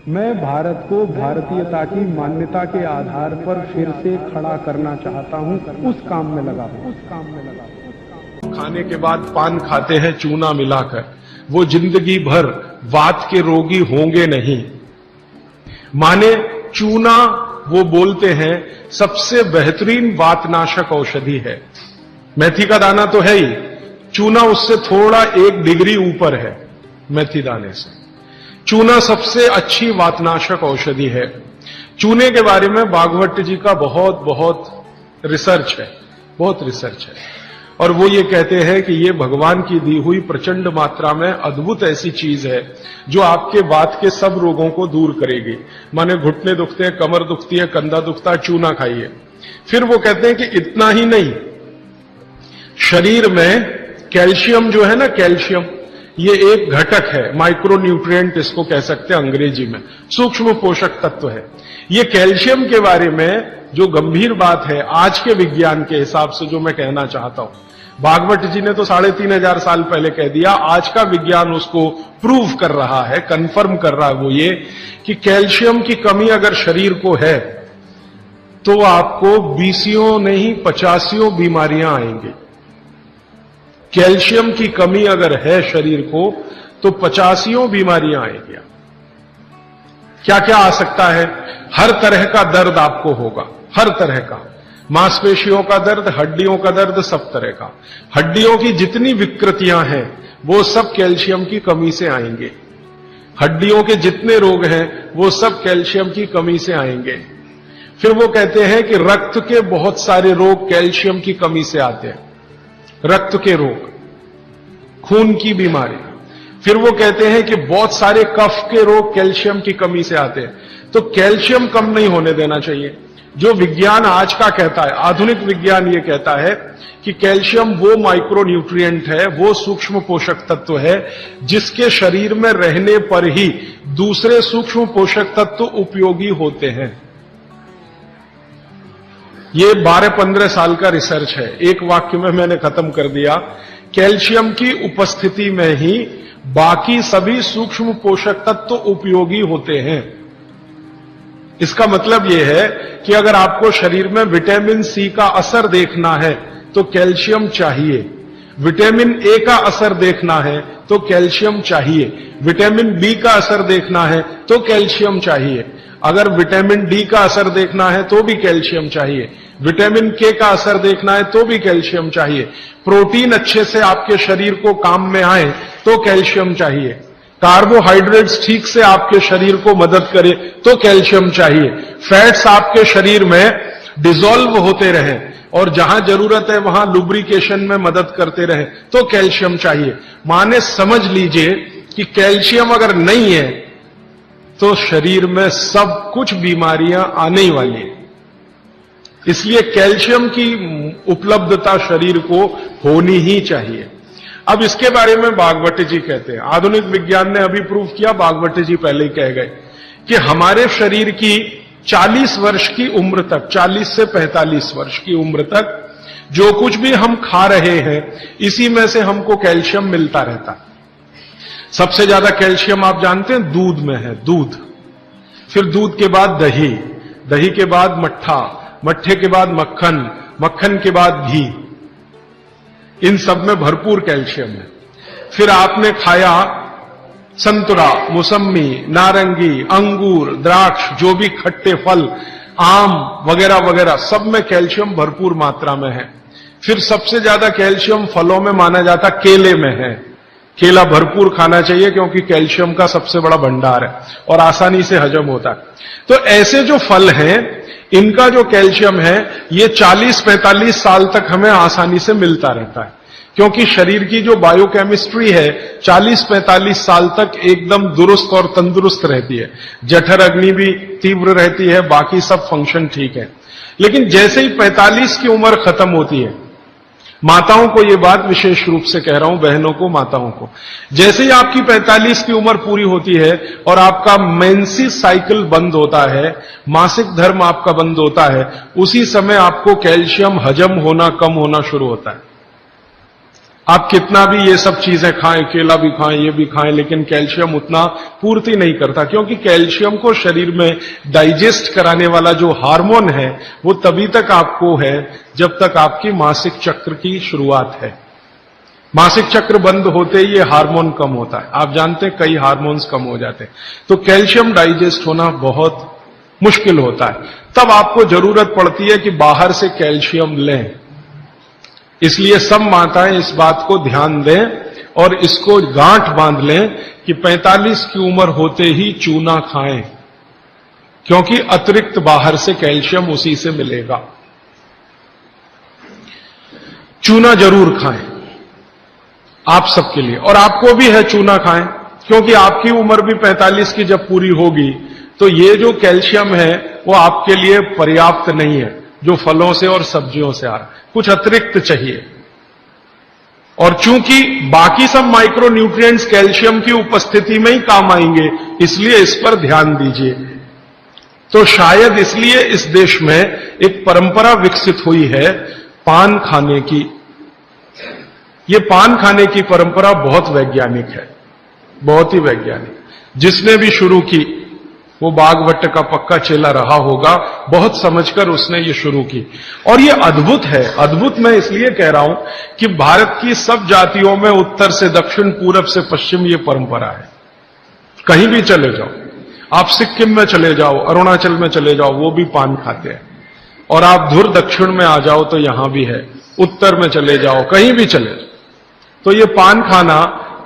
मैं भारत को भारतीयता की मान्यता के आधार पर फिर से खड़ा करना चाहता हूं, उस काम में लगा हूं। खाने के बाद पान खाते हैं चूना मिलाकर, वो जिंदगी भर वात के रोगी होंगे नहीं। माने चूना वो बोलते हैं सबसे बेहतरीन वातनाशक औषधि है। मेथी का दाना तो है ही, चूना उससे थोड़ा 1 डिग्री ऊपर है मेथी दाने से। चूना सबसे अच्छी वातनाशक औषधि है। चूने के बारे में भागवत जी का बहुत रिसर्च है, बहुत रिसर्च है, और वो ये कहते हैं कि ये भगवान की दी हुई प्रचंड मात्रा में अद्भुत ऐसी चीज है जो आपके वात के सब रोगों को दूर करेगी। माने घुटने दुखते हैं, कमर दुखती है, कंधा दुखता है, चूना खाइए। फिर वो कहते हैं कि इतना ही नहीं, शरीर में कैल्शियम जो है ना, कैल्शियम ये एक घटक है, माइक्रो न्यूट्रिएंट इसको कह सकते हैं अंग्रेजी में, सूक्ष्म पोषक तत्व है। ये कैल्शियम के बारे में जो गंभीर बात है आज के विज्ञान के हिसाब से जो मैं कहना चाहता हूं, भागवत जी ने तो 3500 साल पहले कह दिया, आज का विज्ञान उसको प्रूव कर रहा है, कंफर्म कर रहा है। वो ये कि कैल्शियम की कमी अगर शरीर को है तो आपको 20 नहीं 50 बीमारियां आएंगी। कैल्शियम की कमी अगर है शरीर को तो 50 बीमारियां आएंगी। क्या क्या आ सकता है? हर तरह का दर्द आपको होगा, हर तरह का, मांसपेशियों का दर्द, हड्डियों का दर्द, सब तरह का। हड्डियों की जितनी विकृतियां हैं वो सब कैल्शियम की कमी से आएंगे। हड्डियों के जितने रोग हैं वो सब कैल्शियम की कमी से आएंगे। फिर वो कहते हैं कि रक्त के बहुत सारे रोग कैल्शियम की कमी से आते हैं, रक्त के रोग, खून की बीमारी। फिर वो कहते हैं कि बहुत सारे कफ के रोग कैल्शियम की कमी से आते हैं। तो कैल्शियम कम नहीं होने देना चाहिए। जो विज्ञान आज का कहता है, आधुनिक विज्ञान ये कहता है कि कैल्शियम वो माइक्रो न्यूट्रिएंट है, वो सूक्ष्म पोषक तत्व है जिसके शरीर में रहने पर ही दूसरे सूक्ष्म पोषक तत्व उपयोगी होते हैं। ये 12-15 साल का रिसर्च है। एक वाक्य में मैंने खत्म कर दिया। कैल्शियम की उपस्थिति में ही बाकी सभी सूक्ष्म पोषक तत्व उपयोगी होते हैं। इसका मतलब यह है कि अगर आपको शरीर में विटामिन सी का असर देखना है तो कैल्शियम चाहिए, विटामिन ए का असर देखना है तो कैल्शियम चाहिए, विटामिन बी का असर देखना है तो कैल्शियम चाहिए, अगर विटामिन डी का असर देखना है तो भी कैल्शियम चाहिए, विटामिन के का असर देखना है तो भी कैल्शियम चाहिए, प्रोटीन अच्छे से आपके शरीर को काम में आए तो कैल्शियम चाहिए, कार्बोहाइड्रेट्स ठीक से आपके शरीर को मदद करे तो कैल्शियम चाहिए, फैट्स आपके शरीर में डिसॉल्व होते रहें और जहां जरूरत है वहां लुब्रिकेशन में मदद करते रहे तो कैल्शियम चाहिए। माने समझ लीजिए कि कैल्शियम अगर नहीं है तो शरीर में सब कुछ बीमारियां आने ही वाली है। इसलिए कैल्शियम की उपलब्धता शरीर को होनी ही चाहिए। अब इसके बारे में भागवत जी कहते हैं, आधुनिक विज्ञान ने अभी प्रूव किया, भागवत जी पहले ही कह गए कि हमारे शरीर की 40 वर्ष की उम्र तक, 40 से 45 वर्ष की उम्र तक जो कुछ भी हम खा रहे हैं इसी में से हमको कैल्शियम मिलता रहता है। सबसे ज्यादा कैल्शियम आप जानते हैं दूध में है, दूध, फिर दूध के बाद दही, दही के बाद मट्ठा, मट्ठे के बाद मक्खन, मक्खन के बाद घी, इन सब में भरपूर कैल्शियम है। फिर आपने खाया संतरा, मौसम्मी, नारंगी, अंगूर, द्राक्ष, जो भी खट्टे फल, आम वगैरह वगैरह, सब में कैल्शियम भरपूर मात्रा में है। फिर सबसे ज्यादा कैल्शियम फलों में माना जाता केले में है। केला भरपूर खाना चाहिए क्योंकि कैल्शियम का सबसे बड़ा भंडार है और आसानी से हजम होता है। तो ऐसे जो फल हैं इनका जो कैल्शियम है ये 40-45 साल तक हमें आसानी से मिलता रहता है, क्योंकि शरीर की जो बायोकेमिस्ट्री है 40-45 साल तक एकदम दुरुस्त और तंदुरुस्त रहती है। जठर अग्नि भी तीव्र रहती है, बाकी सब फंक्शन ठीक है। लेकिन जैसे ही 45 की उम्र खत्म होती है, माताओं को यह बात विशेष रूप से कह रहा हूं, बहनों को, माताओं को, जैसे ही आपकी 45 की उम्र पूरी होती है और आपका मेंसेस साइकिल बंद होता है, मासिक धर्म आपका बंद होता है, उसी समय आपको कैल्शियम हजम होना कम होना शुरू होता है। आप कितना भी ये सब चीजें खाएं, केला भी खाएं, ये भी खाएं, लेकिन कैल्शियम उतना पूर्ति नहीं करता, क्योंकि कैल्शियम को शरीर में डाइजेस्ट कराने वाला जो हार्मोन है वो तभी तक आपको है जब तक आपकी मासिक चक्र की शुरुआत है। मासिक चक्र बंद होते ही ये हार्मोन कम होता है। आप जानते हैं कई हार्मोन्स कम हो जाते हैं, तो कैल्शियम डाइजेस्ट होना बहुत मुश्किल होता है। तब आपको जरूरत पड़ती है कि बाहर से कैल्शियम लें। इसलिए सब माताएं इस बात को ध्यान दें और इसको गांठ बांध लें कि 45 की उम्र होते ही चूना खाएं, क्योंकि अतिरिक्त बाहर से कैल्शियम उसी से मिलेगा। चूना जरूर खाएं आप सबके लिए, और आपको भी है चूना खाएं, क्योंकि आपकी उम्र भी 45 की जब पूरी होगी तो ये जो कैल्शियम है वो आपके लिए पर्याप्त नहीं है जो फलों से और सब्जियों से आ रहा है, कुछ अतिरिक्त चाहिए। और चूंकि बाकी सब माइक्रो न्यूट्रिएंट्स कैल्शियम की उपस्थिति में ही काम आएंगे, इसलिए इस पर ध्यान दीजिए। तो शायद इसलिए इस देश में एक परंपरा विकसित हुई है पान खाने की। ये पान खाने की परंपरा बहुत वैज्ञानिक है, बहुत ही वैज्ञानिक। जिसने भी शुरू की वो बागवट का पक्का चेला रहा होगा, बहुत समझकर उसने ये शुरू की। और ये अद्भुत है। अद्भुत मैं इसलिए कह रहा हूं कि भारत की सब जातियों में उत्तर से दक्षिण, पूरब से पश्चिम ये परंपरा है। कहीं भी चले जाओ, आप सिक्किम में चले जाओ, अरुणाचल में चले जाओ, वो भी पान खाते हैं। और आप धुर दक्षिण में आ जाओ तो यहां भी है, उत्तर में चले जाओ, कहीं भी चले जाओ। तो ये पान खाना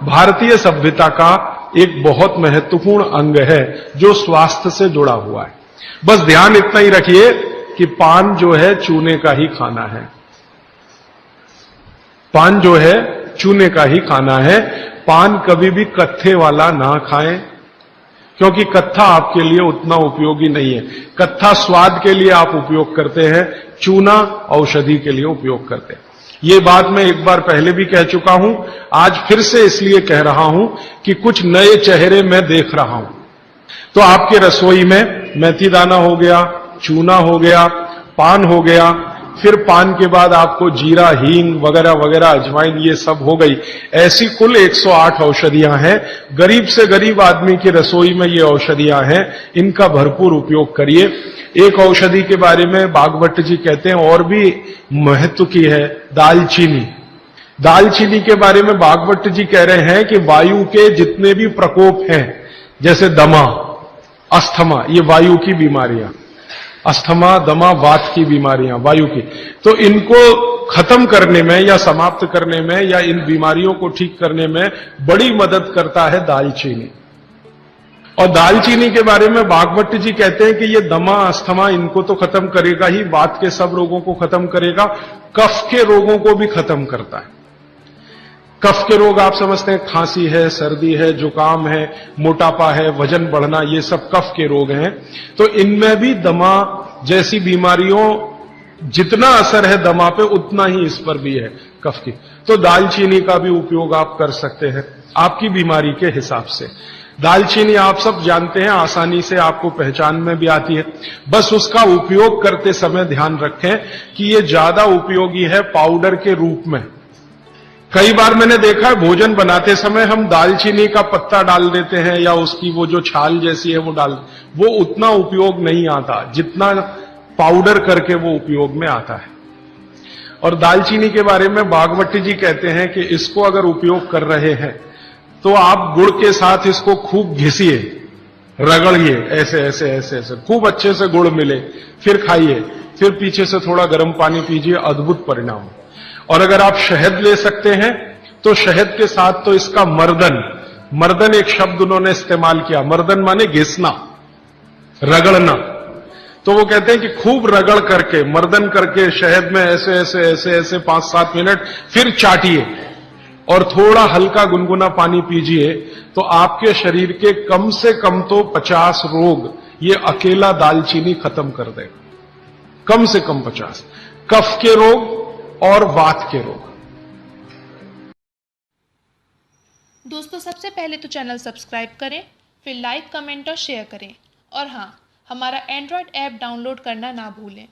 भारतीय सभ्यता का एक बहुत महत्वपूर्ण अंग है जो स्वास्थ्य से जुड़ा हुआ है। बस ध्यान इतना ही रखिए कि पान जो है चूने का ही खाना है। पान जो है चूने का ही खाना है। पान कभी भी कत्थे वाला ना खाएं, क्योंकि कत्था आपके लिए उतना उपयोगी नहीं है। कत्था स्वाद के लिए आप उपयोग करते हैं, चूना औषधि के लिए उपयोग करते हैं। ये बात मैं एक बार पहले भी कह चुका हूं, आज फिर से इसलिए कह रहा हूं कि कुछ नए चेहरे मैं देख रहा हूं। तो आपके रसोई में मेथी दाना हो गया, चूना हो गया, पान हो गया, फिर पान के बाद आपको जीरा, हींग वगैरह वगैरह, अजवाइन, ये सब हो गई। ऐसी कुल 108 औषधियां हैं। गरीब से गरीब आदमी की रसोई में ये औषधियां हैं, इनका भरपूर उपयोग करिए। एक औषधि के बारे में बागवट जी कहते हैं और भी महत्व की है, दालचीनी। दालचीनी के बारे में बागवट जी कह रहे हैं कि वायु के जितने भी प्रकोप हैं, जैसे दमा, अस्थमा, ये वायु की बीमारियां, अस्थमा, दमा, वात की बीमारियां वायु की, तो इनको खत्म करने में या समाप्त करने में या इन बीमारियों को ठीक करने में बड़ी मदद करता है दालचीनी। और दालचीनी के बारे में बागवट जी कहते हैं कि ये दमा, अस्थमा, इनको तो खत्म करेगा ही, वात के सब रोगों को खत्म करेगा, कफ के रोगों को भी खत्म करता है। कफ के रोग आप समझते हैं, खांसी है, सर्दी है, जुकाम है, मोटापा है, वजन बढ़ना, ये सब कफ के रोग हैं। तो इनमें भी दमा जैसी बीमारियों जितना असर है दमा पे, उतना ही इस पर भी है कफ की। तो दालचीनी का भी उपयोग आप कर सकते हैं आपकी बीमारी के हिसाब से। दालचीनी आप सब जानते हैं, आसानी से आपको पहचान में भी आती है। बस उसका उपयोग करते समय ध्यान रखें कि ये ज्यादा उपयोगी है पाउडर के रूप में। कई बार मैंने देखा है भोजन बनाते समय हम दालचीनी का पत्ता डाल देते हैं या उसकी वो जो छाल जैसी है वो डाल, वो उतना उपयोग नहीं आता जितना पाउडर करके वो उपयोग में आता है। और दालचीनी के बारे में बागवट जी कहते हैं कि इसको अगर उपयोग कर रहे हैं तो आप गुड़ के साथ इसको खूब घिसिए, रगड़िए, ऐसे ऐसे ऐसे ऐसे खूब अच्छे से गुड़ मिले, फिर खाइए, फिर पीछे से थोड़ा गर्म पानी पीजिए, अद्भुत परिणाम। और अगर आप शहद ले सकते हैं तो शहद के साथ तो इसका मर्दन, मर्दन एक शब्द उन्होंने इस्तेमाल किया, मर्दन माने घिसना, रगड़ना। तो वो कहते हैं कि खूब रगड़ करके, मर्दन करके शहद में ऐसे ऐसे ऐसे ऐसे 5-7 मिनट, फिर चाटिए और थोड़ा हल्का गुनगुना पानी पीजिए, तो आपके शरीर के कम से कम तो 50 रोग ये अकेला दालचीनी खत्म कर देगा। कम से कम 50 कफ के रोग और वात के रोग। दोस्तों, सबसे पहले तो चैनल सब्सक्राइब करें, फिर लाइक, कमेंट और शेयर करें। और हाँ, हमारा एंड्रॉयड ऐप डाउनलोड करना ना भूलें।